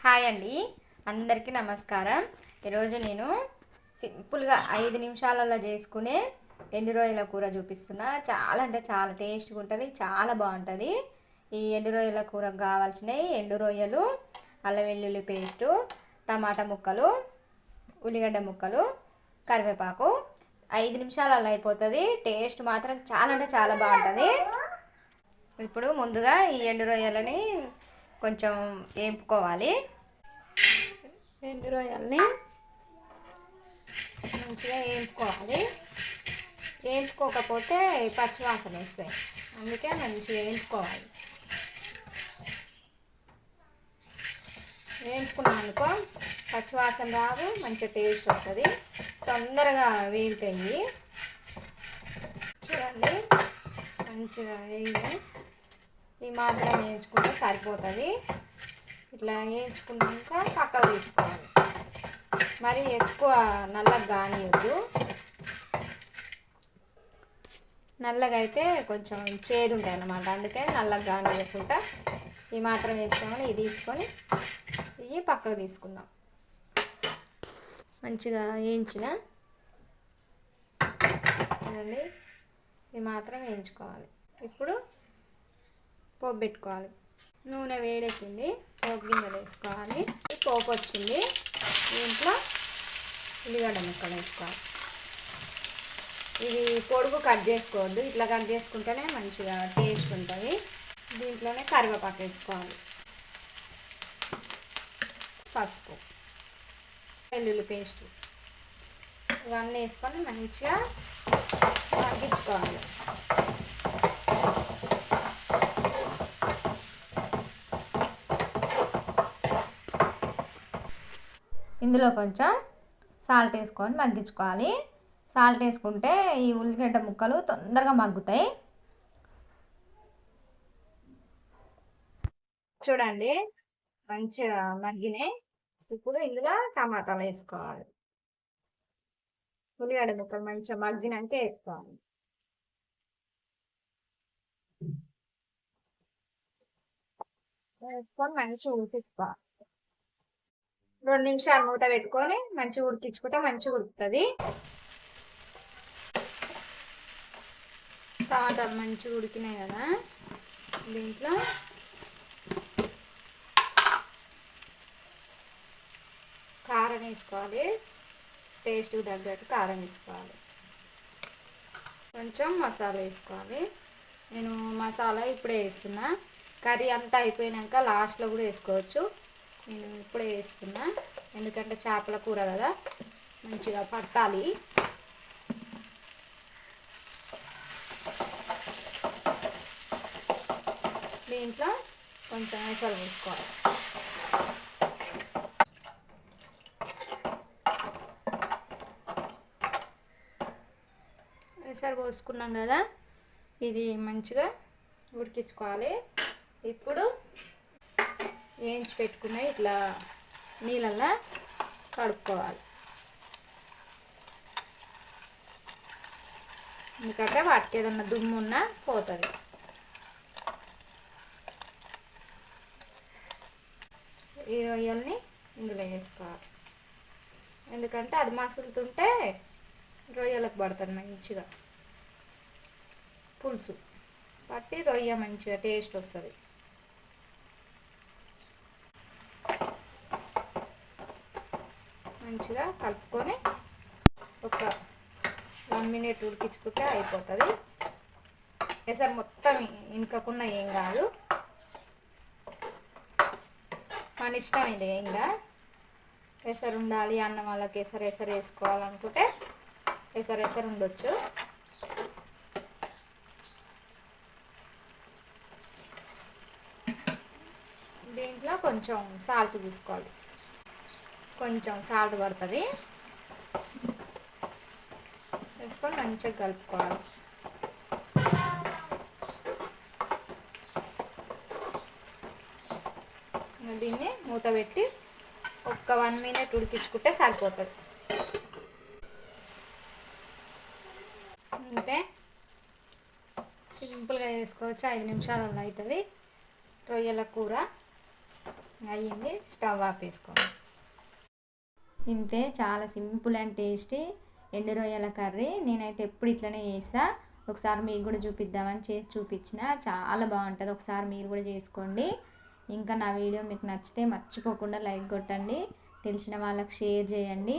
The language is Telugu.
హాయ్ అండి, అందరికీ నమస్కారం. ఈరోజు నేను సింపుల్గా 5 నిమిషాలలో చేసుకునే ఎండు రొయ్యల కూర చూపిస్తున్నా. చాలా అంటే చాలా టేస్ట్గా ఉంటుంది, చాలా బాగుంటుంది. ఈ ఎండు రొయ్యల కూరకు కావాల్సినవి ఎండు రొయ్యలు, అల్లం వెల్లుల్లి పేస్టు, టమాటా ముక్కలు, ఉల్లిగడ్డ ముక్కలు, కరివేపాకు. 5 నిమిషాలలో అయిపోతుంది. టేస్ట్ మాత్రం చాలా అంటే చాలా బాగుంటుంది. ఇప్పుడు ముందుగా ఈ ఎండు రొయ్యలని కొంచెం వేపుకోవాలి. ఎండు రొయ్యల్ని మంచిగా వేపుకోవాలి. వేపుకోకపోతే పచ్చివాసన వస్తాయి, అందుకే మంచిగా వేపుకోవాలి. వేపుకున్నాం అనుకో పచ్చివాసన రాదు, మంచిగా టేస్ట్ వస్తుంది, తొందరగా వేగుతాయి. చూడండి, మంచిగా వేగి ఈ మాత్రం వేయించుకుంటే సరిపోతుంది. ఇట్లా వేయించుకున్నాక పక్కకు తీసుకోవాలి. మరి ఎక్కువ నల్లగా కానియద్దు. నల్లగా అయితే కొంచెం చేదు ఉంటాయి అన్నమాట, అందుకే నల్లగా కానియకుండా ఈ మాత్రం వేసుకోవాలి. ఇది తీసుకొని ఇవి పక్కకు తీసుకుందాం. మంచిగా వేయించిన చూడండి, ఈ మాత్రం వేయించుకోవాలి. ఇప్పుడు పోపు పెట్టుకోవాలి. నూనె వేడెక్కింది, పోపు గిన్నెలు వేసుకోవాలి. పోపు వచ్చింది, దీంట్లో ఉల్లిగడ్డ ముక్కలు వేసుకోవాలి. ఇది పొడుగు కట్ చేసుకోవద్దు, ఇట్లా కట్ చేసుకుంటేనే మంచిగా టేస్ట్ ఉంటుంది. దీంట్లోనే కరివేపాకు వేసుకోవాలి, పసుపు, వెల్లుల్లి పేస్టు ఇవన్నీ వేసుకొని మంచిగా మగ్గించుకోవాలి. ఇందులో కొంచెం సాల్ట్ వేసుకొని మగ్గించుకోవాలి. సాల్ట్ వేసుకుంటే ఈ ఉల్లిగడ్డ ముక్కలు తొందరగా మగ్గుతాయి. చూడండి, మంచిగా మగ్గినాయి. ఇప్పుడు ఇందులో టమాటాలు వేసుకోవాలి. ఉల్లిగడ్డ ముక్కలు మంచిగా మగ్గినాక వేసుకోవాలి. వేసుకొని మంచిగా ఉడికించుకోవాలి. 2 నిమిషాలు మూత పెట్టుకొని మంచిగా ఉడికించుకుంటే మంచిగా ఉడుకుతుంది. టమాటాలు మంచిగా ఉడికినాయి కదా, దీంట్లో కారం వేసుకోవాలి. టేస్ట్కి తగ్గట్టు కారం వేసుకోవాలి. కొంచెం మసాలా వేసుకోవాలి. నేను మసాలా ఇప్పుడే వేస్తున్నా. కర్రీ అంతా అయిపోయినాక లాస్ట్లో కూడా వేసుకోవచ్చు. నేను ఇప్పుడే వేస్తున్నా, ఎందుకంటే చేపల కూర కదా, మంచిగా పట్టాలి. దీంట్లో కొంచెం ఎసరు పోసుకోవాలి. ఎసరు పోసుకున్నాం కదా, ఇది మంచిగా ఉడికించుకోవాలి. ఇప్పుడు వేయించి పెట్టుకున్నాయి ఇట్లా నీళ్ళల్లో కడుక్కోవాలి, ఎందుకంటే వాటికి ఏదన్నా దుమ్ము ఉన్నా పోతుంది. ఈ రొయ్యల్ని ఇందులో వేసుకోవాలి, ఎందుకంటే అది మసులుతుంటే రొయ్యలకు పడుతుంది మంచిగా పులుసు పట్టి రొయ్య మంచిగా టేస్ట్ వస్తుంది. మంచిగా కలుపుకొని ఒక 1 మినిట్ ఉడికించుకుంటే అయిపోతుంది. ఎసరు మొత్తం ఇంకకున్నా ఏం కాదు, మన ఇష్టం ఇది. ఇంకా ఎసరు ఉండాలి అన్న వాళ్ళకి ఎసరు వేసుకోవాలనుకుంటే ఎసరు ఉండొచ్చు. దీంట్లో కొంచెం సాల్ట్ చూసుకోవాలి, కొంచెం సాల్ట్ పడుతుంది. వేసుకొని మంచిగా కలుపుకోవాలి. దీన్ని మూత పెట్టి ఒక 1 మినిట్ ఉడికించుకుంటే సరిపోతుంది. అంతే, సింపుల్గా చేసుకోవచ్చు. 5 నిమిషాలలో అవుతుంది రొయ్యల కూర. అయ్యింది, స్టవ్ ఆపేసుకోండి. ఇంతే, చాలా సింపుల్ అండ్ టేస్టీ ఎండు రొయ్యల కర్రీ. నేనైతే ఎప్పుడు ఇట్లనే చేస్తా. ఒకసారి మీకు కూడా చూపిద్దామని చేసి చూపించిన, చాలా బాగుంటుంది. ఒకసారి మీరు కూడా చేసుకోండి. ఇంకా నా వీడియో మీకు నచ్చితే మర్చిపోకుండా లైక్ కొట్టండి, తెలిసిన వాళ్ళకి షేర్ చేయండి.